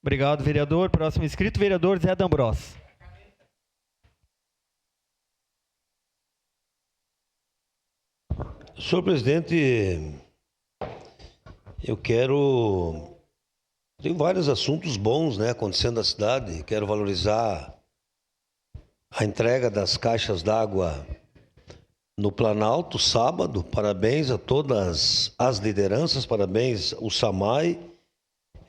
Obrigado, vereador. Próximo inscrito, vereador Zé D'Ambros. Senhor presidente, tem vários assuntos bons, né, acontecendo na cidade. Quero valorizar a entrega das caixas d'água no Planalto, sábado. Parabéns a todas as lideranças, parabéns ao SAMAI.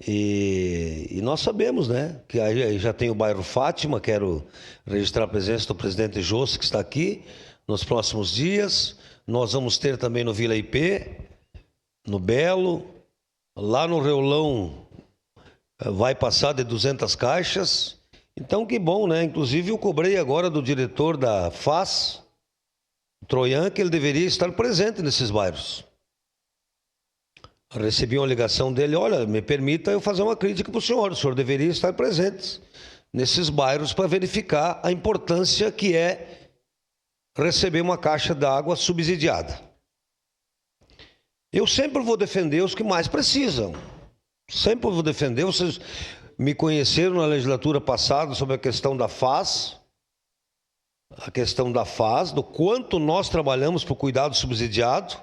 E nós sabemos, né, que aí já tem o bairro Fátima. Quero registrar a presença do presidente José, que está aqui. Nos próximos dias, nós vamos ter também no Vila IP, no Belo, lá no Reolão, vai passar de 200 caixas. Então, que bom, né? Inclusive, eu cobrei agora do diretor da FAS, Troian, que ele deveria estar presente nesses bairros. Recebi uma ligação dele: olha, me permita eu fazer uma crítica para o senhor deveria estar presente nesses bairros para verificar a importância que é receber uma caixa d'água subsidiada. Eu sempre vou defender os que mais precisam. Sempre vou defender. Vocês me conheceram na legislatura passada sobre a questão da FAS, do quanto nós trabalhamos para o cuidado subsidiado,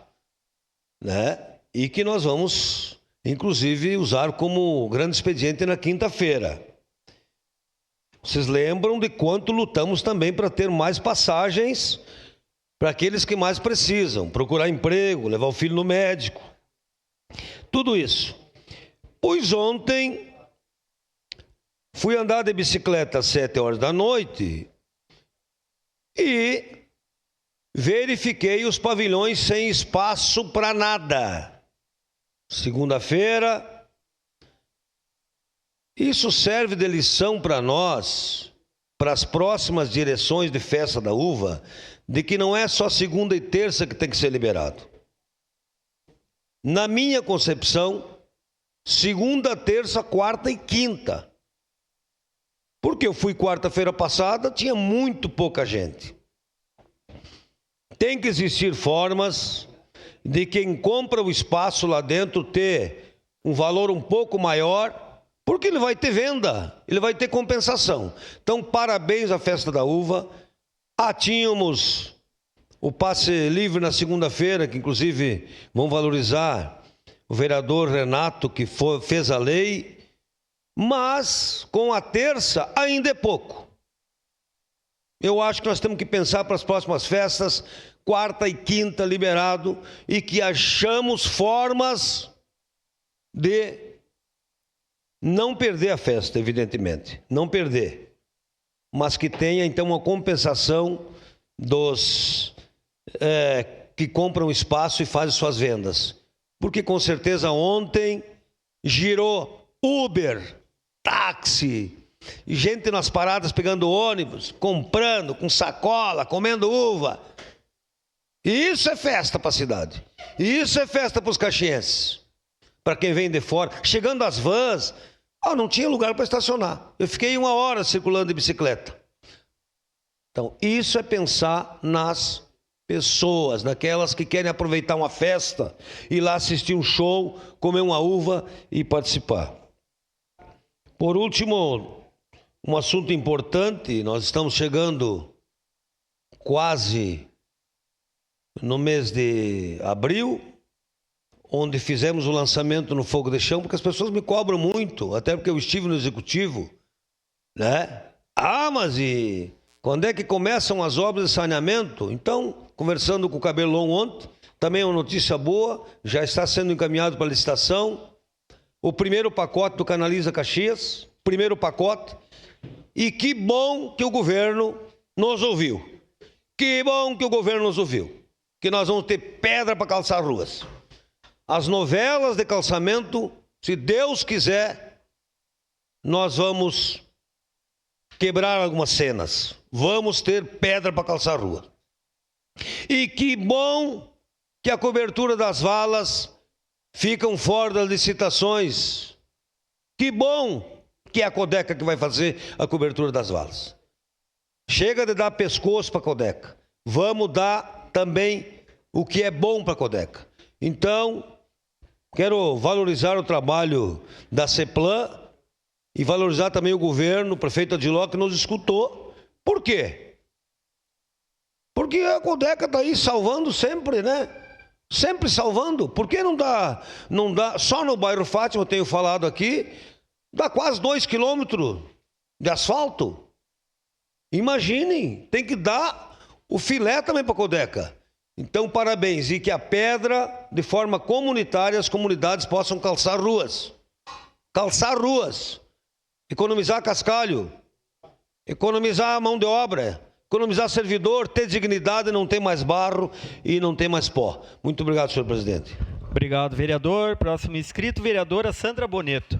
né? E que nós vamos, inclusive, usar como grande expediente na quinta-feira. Vocês lembram de quanto lutamos também para ter mais passagens para aqueles que mais precisam, procurar emprego, levar o filho no médico, tudo isso. Pois ontem fui andar de bicicleta às 7h da noite e verifiquei os pavilhões sem espaço para nada. Segunda-feira. Isso serve de lição para nós, para as próximas direções de festa da uva, de que não é só segunda e terça que tem que ser liberado. Na minha concepção, segunda, terça, quarta e quinta. Porque eu fui quarta-feira passada, tinha muito pouca gente. Tem que existir formas de quem compra o espaço lá dentro ter um valor um pouco maior, porque ele vai ter venda, ele vai ter compensação. Então, parabéns à Festa da Uva. Tínhamos o passe livre na segunda-feira, que inclusive vão valorizar o vereador Renato, que fez a lei, mas com a terça ainda é pouco. Eu acho que nós temos que pensar para as próximas festas, quarta e quinta liberado, e que achamos formas de não perder a festa, evidentemente, não perder, mas que tenha então uma compensação dos que compram espaço e fazem suas vendas. Porque com certeza ontem girou Uber, táxi, gente nas paradas pegando ônibus, comprando com sacola, comendo uva. E isso é festa para a cidade. E isso é festa para os caxienses. Para quem vem de fora, chegando às vans, não tinha lugar para estacionar. Eu fiquei 1 hora circulando de bicicleta. Então, isso é pensar nas pessoas, naquelas que querem aproveitar uma festa, ir lá assistir um show, comer uma uva e participar. Por último, um assunto importante: nós estamos chegando quase no mês de abril, onde fizemos o lançamento no Fogo de Chão, porque as pessoas me cobram muito, até porque eu estive no Executivo, né? Mas e quando é que começam as obras de saneamento? Então, conversando com o Cabelão ontem, também é uma notícia boa, já está sendo encaminhado para licitação, o primeiro pacote do Canaliza Caxias, primeiro pacote, e que bom que o governo nos ouviu, que bom que o governo nos ouviu, que nós vamos ter pedra para calçar ruas. As novelas de calçamento, se Deus quiser, nós vamos quebrar algumas cenas. Vamos ter pedra para calçar rua. E que bom que a cobertura das valas ficam fora das licitações. Que bom que é a Codeca que vai fazer a cobertura das valas. Chega de dar pescoço para a Codeca. Vamos dar também o que é bom para a Codeca. Então, Quero valorizar o trabalho da CEPLAN e valorizar também o governo, o prefeito Adiló, que nos escutou. Por quê? Porque a Codeca está aí salvando sempre, né? Sempre salvando. Por que não dá? Só no bairro Fátima, eu tenho falado aqui, dá quase 2 quilômetros de asfalto. Imaginem, tem que dar o filé também para a Codeca. Então, parabéns. E que a pedra, de forma comunitária, as comunidades possam calçar ruas. Calçar ruas. Economizar cascalho. Economizar mão de obra. Economizar servidor, ter dignidade, não ter mais barro e não ter mais pó. Muito obrigado, senhor presidente. Obrigado, vereador. Próximo inscrito, vereadora Sandra Boneto.